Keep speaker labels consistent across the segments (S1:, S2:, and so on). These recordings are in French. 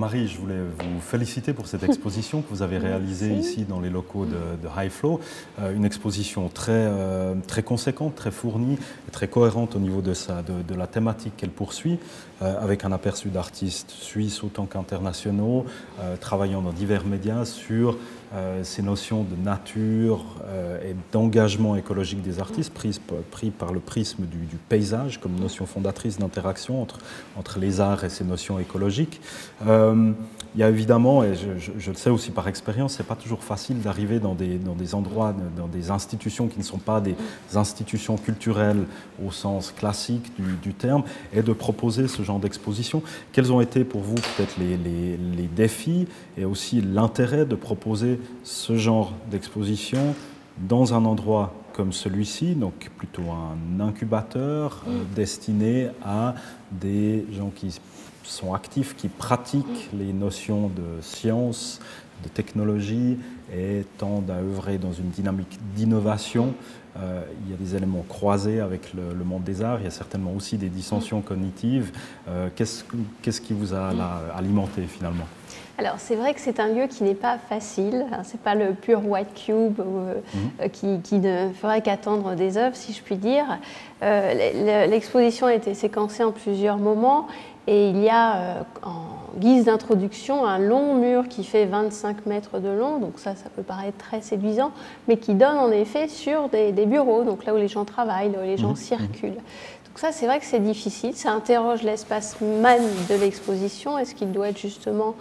S1: Marie, je voulais vous féliciter pour cette exposition que vous avez réalisée ici dans les locaux de High Flow. Une exposition très conséquente, très fournie et très cohérente au niveau de la thématique qu'elle poursuit, avec un aperçu d'artistes suisses autant qu'internationaux, travaillant dans divers médias sur ces notions de nature et d'engagement écologique des artistes pris par le prisme du paysage comme notion fondatrice d'interaction entre les arts et ces notions écologiques. Il y a évidemment, et je le sais aussi par expérience, c'est pas toujours facile d'arriver dans des endroits, dans des institutions qui ne sont pas des institutions culturelles au sens classique du terme, et de proposer ce genre d'exposition. Quels ont été pour vous peut-être les défis et aussi l'intérêt de proposer ce genre d'exposition dans un endroit comme celui-ci, donc plutôt un incubateur destiné à des gens qui sont actifs, qui pratiquent les notions de science, de technologie et tendent à œuvrer dans une dynamique d'innovation. Il y a des éléments croisés avec le monde des arts, il y a certainement aussi des dissensions cognitives. Qu'est-ce qui vous a alimenté finalement ?
S2: Alors c'est vrai que c'est un lieu qui n'est pas facile, c'est pas le pur white cube qui ne ferait qu'attendre des œuvres, si je puis dire. L'exposition a été séquencée en plusieurs moments et il y a en guise d'introduction un long mur qui fait 25 mètres de long, donc ça peut paraître très séduisant, mais qui donne en effet sur des bureaux, donc là où les gens travaillent, là où les gens circulent. Donc ça c'est vrai que c'est difficile, ça interroge l'espace même de l'exposition, est-ce qu'il doit être justement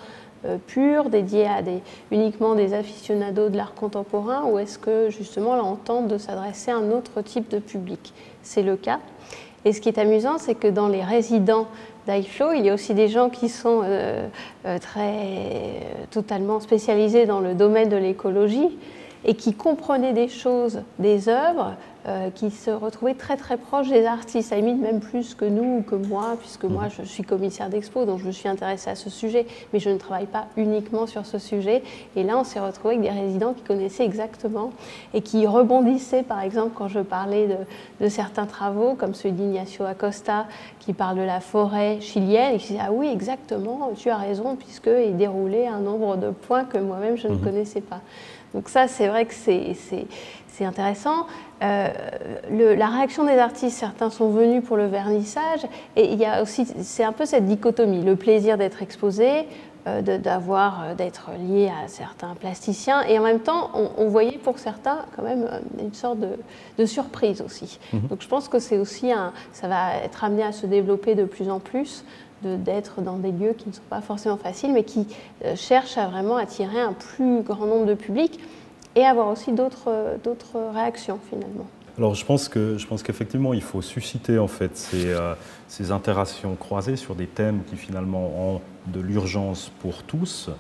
S2: pur, dédié à uniquement des aficionados de l'art contemporain, ou est-ce que justement là on tente de s'adresser à un autre type de public? C'est le cas. Et ce qui est amusant, c'est que dans les résidents d'High Flow, il y a aussi des gens qui sont totalement spécialisés dans le domaine de l'écologie et qui comprenaient des choses, des œuvres, qui se retrouvaient très proches des artistes, à la limite même plus que nous ou que moi, puisque moi je suis commissaire d'expo, donc je me suis intéressée à ce sujet, mais je ne travaille pas uniquement sur ce sujet. Et là on s'est retrouvé avec des résidents qui connaissaient exactement et qui rebondissaient, par exemple quand je parlais de certains travaux, comme celui d'Ignacio Acosta, qui parle de la forêt chilienne, et qui disaient « Ah oui, exactement, tu as raison, puisqu'il déroulait un nombre de points que moi-même je ne connaissais pas ». Donc ça, c'est vrai que c'est intéressant. La réaction des artistes, certains sont venus pour le vernissage, et il y a aussi, c'est un peu cette dichotomie, le plaisir d'être exposé, d'être lié à certains plasticiens, et en même temps, on voyait pour certains quand même une sorte de surprise aussi. Donc je pense que c'est aussi ça va être amené à se développer de plus en plus, d'être dans des lieux qui ne sont pas forcément faciles, mais qui cherchent à vraiment attirer un plus grand nombre de publics et avoir aussi d'autres réactions finalement.
S1: Alors je pense qu'effectivement il faut susciter en fait ces interactions croisées sur des thèmes qui finalement ont de l'urgence pour tous.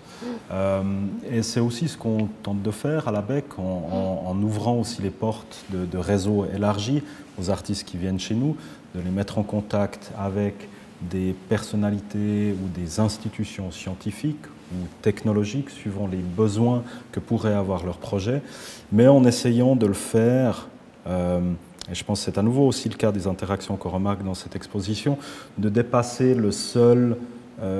S1: Et c'est aussi ce qu'on tente de faire à la BEC en ouvrant aussi les portes de réseaux élargis aux artistes qui viennent chez nous, de les mettre en contact avec des personnalités ou des institutions scientifiques ou technologiques suivant les besoins que pourraient avoir leurs projets, mais en essayant de le faire, et je pense que c'est à nouveau aussi le cas des interactions qu'on remarque dans cette exposition, de dépasser le seul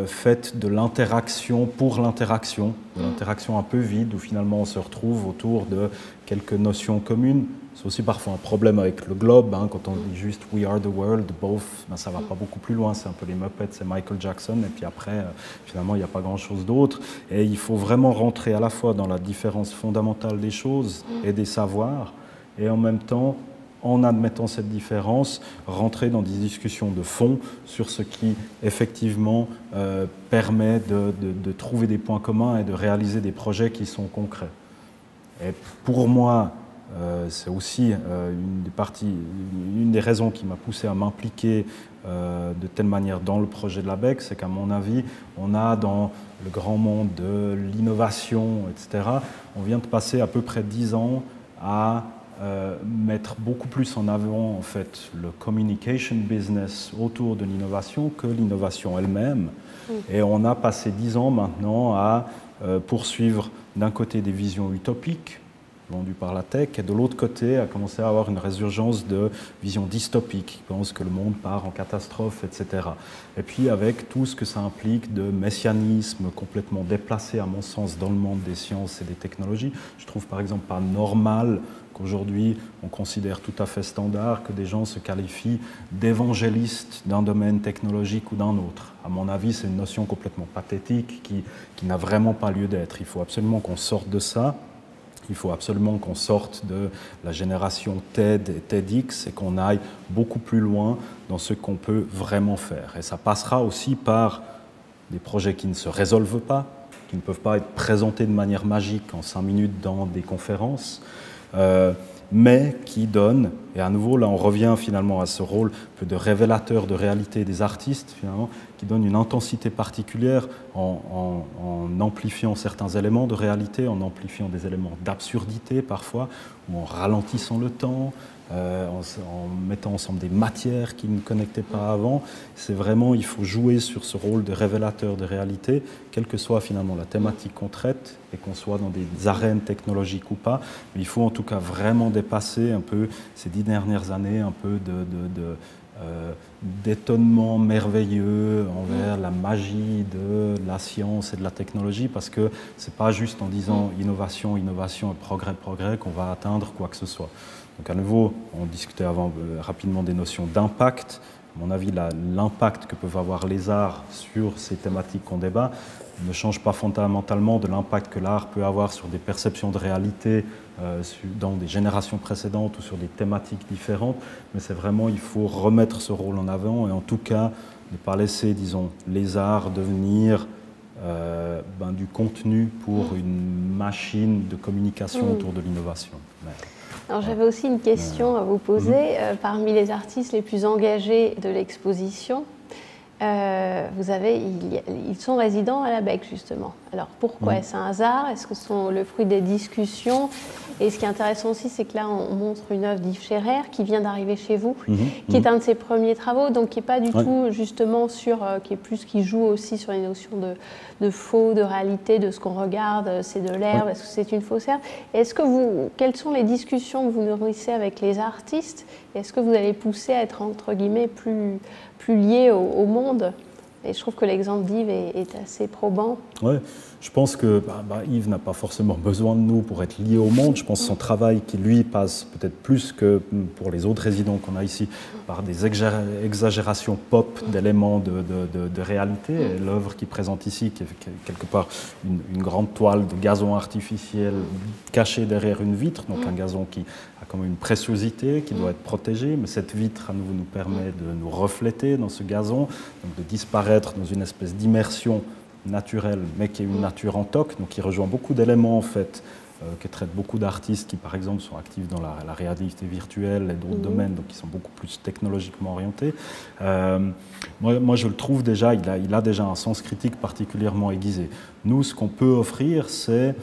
S1: fait de l'interaction pour l'interaction, de l'interaction un peu vide où finalement on se retrouve autour de quelques notions communes. C'est aussi parfois un problème avec le globe, quand on dit juste « We are the world », both, ça ne va pas beaucoup plus loin, c'est un peu les Muppets, c'est Michael Jackson, et puis après, finalement, il n'y a pas grand-chose d'autre. Et il faut vraiment rentrer à la fois dans la différence fondamentale des choses et des savoirs, et en même temps, en admettant cette différence, rentrer dans des discussions de fond sur ce qui, effectivement, permet de trouver des points communs et de réaliser des projets qui sont concrets. Et pour moi, c'est aussi une des raisons qui m'a poussé à m'impliquer de telle manière dans le projet de la BEC, c'est qu'à mon avis, on a dans le grand monde de l'innovation, etc., on vient de passer à peu près 10 ans à mettre beaucoup plus en avant en fait, le communication business autour de l'innovation que l'innovation elle-même. Et on a passé 10 ans maintenant à poursuivre d'un côté des visions utopiques, vendu par la tech, et de l'autre côté a commencé à avoir une résurgence de vision dystopique, qui pense que le monde part en catastrophe, etc. Et puis avec tout ce que ça implique de messianisme complètement déplacé, à mon sens, dans le monde des sciences et des technologies, je trouve par exemple pas normal qu'aujourd'hui on considère tout à fait standard que des gens se qualifient d'évangélistes d'un domaine technologique ou d'un autre. À mon avis, c'est une notion complètement pathétique qui n'a vraiment pas lieu d'être. Il faut absolument qu'on sorte de ça. Il faut absolument qu'on sorte de la génération TED et TEDx et qu'on aille beaucoup plus loin dans ce qu'on peut vraiment faire. Et ça passera aussi par des projets qui ne se résolvent pas, qui ne peuvent pas être présentés de manière magique en 5 minutes dans des conférences, mais qui donnent, et à nouveau là on revient finalement à ce rôle un peu de révélateur de réalité des artistes, finalement, qui donne une intensité particulière en amplifiant certains éléments de réalité, en amplifiant des éléments d'absurdité parfois, ou en ralentissant le temps, en mettant ensemble des matières qui ne connectaient pas avant. C'est vraiment, il faut jouer sur ce rôle de révélateur de réalité, quelle que soit finalement la thématique qu'on traite, et qu'on soit dans des arènes technologiques ou pas. Mais il faut en tout cas vraiment dépasser un peu ces 10 dernières années, un peu d'étonnement merveilleux envers la magie de la science et de la technologie, parce que ce n'est pas juste en disant innovation, innovation et progrès, progrès qu'on va atteindre quoi que ce soit. Donc à nouveau, on discutait avant rapidement des notions d'impact. À mon avis, l'impact que peuvent avoir les arts sur ces thématiques qu'on débat ne change pas fondamentalement de l'impact que l'art peut avoir sur des perceptions de réalité dans des générations précédentes ou sur des thématiques différentes. Mais c'est vraiment, il faut remettre ce rôle en avant et en tout cas ne pas laisser, disons, les arts devenir du contenu pour une machine de communication autour de l'innovation.
S2: Alors j'avais aussi une question à vous poser. Parmi les artistes les plus engagés de l'exposition, ils sont résidents à la BEC justement. Alors pourquoi? Est-ce un hasard? Est-ce que ce sont le fruit des discussions? Et ce qui est intéressant aussi, c'est que là on montre une œuvre d'Yves Scherrer qui vient d'arriver chez vous, qui est un de ses premiers travaux, donc qui n'est pas du tout justement qui joue aussi sur les notions de faux, de réalité, de ce qu'on regarde, c'est de l'herbe, est-ce que c'est une fausse herbe? Quelles sont les discussions que vous nourrissez avec les artistes? Est-ce que vous allez pousser à être entre guillemets plus liés au monde? Et je trouve que l'exemple d'Yves est assez probant.
S1: Oui, je pense que Yves n'a pas forcément besoin de nous pour être lié au monde. Je pense que son travail qui, lui, passe peut-être plus que pour les autres résidents qu'on a ici, par des exagérations pop d'éléments de réalité. Et l'œuvre qu'il présente ici, qui est quelque part une grande toile de gazon artificiel cachée derrière une vitre, donc un gazon qui a comme une préciosité, qui doit être protégé, mais cette vitre, à nouveau, nous permet de nous refléter dans ce gazon, donc de disparaître dans une espèce d'immersion naturelle, mais qui est une nature en toc, donc qui rejoint beaucoup d'éléments en fait, qui traitent beaucoup d'artistes qui par exemple sont actifs dans la réalité virtuelle et d'autres domaines, donc qui sont beaucoup plus technologiquement orientés. Moi je le trouve déjà, il a déjà un sens critique particulièrement aiguisé. Nous, ce qu'on peut offrir, c'est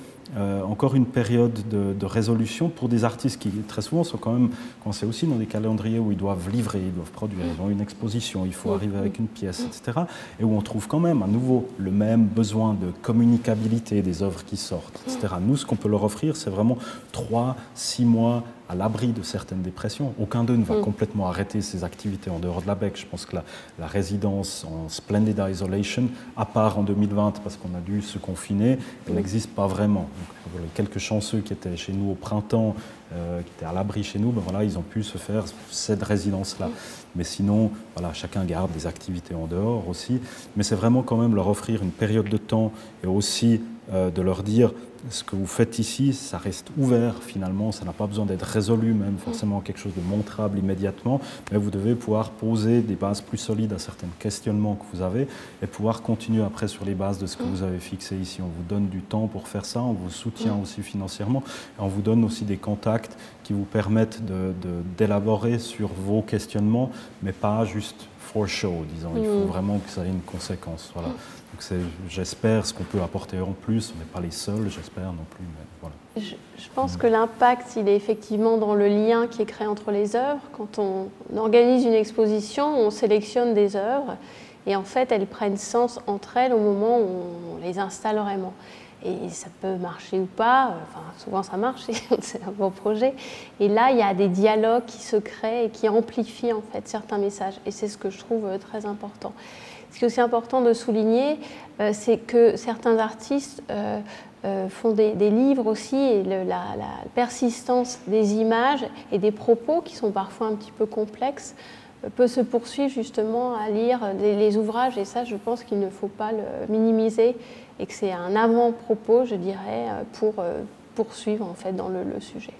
S1: encore une période de résolution pour des artistes qui très souvent sont quand même coincés aussi dans des calendriers où ils doivent livrer, ils doivent produire, ils ont une exposition, il faut arriver avec une pièce, etc. Et où on trouve quand même à nouveau le même besoin de communicabilité des œuvres qui sortent, etc. Nous, ce qu'on peut leur offrir, c'est vraiment 3-6 mois à l'abri de certaines dépressions. Aucun d'eux ne va complètement arrêter ses activités en dehors de la BEC. Je pense que la résidence en Splendid Isolation, à part en 2020 parce qu'on a dû se confiner, elle n'existe pas vraiment. Donc, pour les quelques chanceux qui étaient chez nous au printemps, qui étaient à l'abri chez nous, ils ont pu se faire cette résidence-là. Mais sinon, voilà, chacun garde des activités en dehors aussi. Mais c'est vraiment quand même leur offrir une période de temps et aussi de leur dire ce que vous faites ici, ça reste ouvert finalement, ça n'a pas besoin d'être résolu même forcément quelque chose de montrable immédiatement, mais vous devez pouvoir poser des bases plus solides à certains questionnements que vous avez et pouvoir continuer après sur les bases de ce que vous avez fixé ici. On vous donne du temps pour faire ça, on vous soutient aussi financièrement et on vous donne aussi des contacts qui vous permettent d'élaborer sur vos questionnements, mais pas juste for show, disons. Il faut vraiment que ça ait une conséquence. Voilà. Donc j'espère ce qu'on peut apporter en plus. On n'est pas les seuls, j'espère non plus. Mais voilà.
S2: Je pense que l'impact, il est effectivement dans le lien qui est créé entre les œuvres. Quand on organise une exposition, on sélectionne des œuvres et en fait elles prennent sens entre elles au moment où on les installe vraiment. Et ça peut marcher ou pas, enfin souvent ça marche, c'est un bon projet. Et là, il y a des dialogues qui se créent et qui amplifient en fait certains messages. Et c'est ce que je trouve très important. Ce qui est aussi important de souligner, c'est que certains artistes font des livres aussi, et la persistance des images et des propos qui sont parfois un petit peu complexes peut se poursuivre justement à lire les ouvrages, et ça je pense qu'il ne faut pas le minimiser et que c'est un avant-propos, je dirais, pour poursuivre en fait dans le sujet.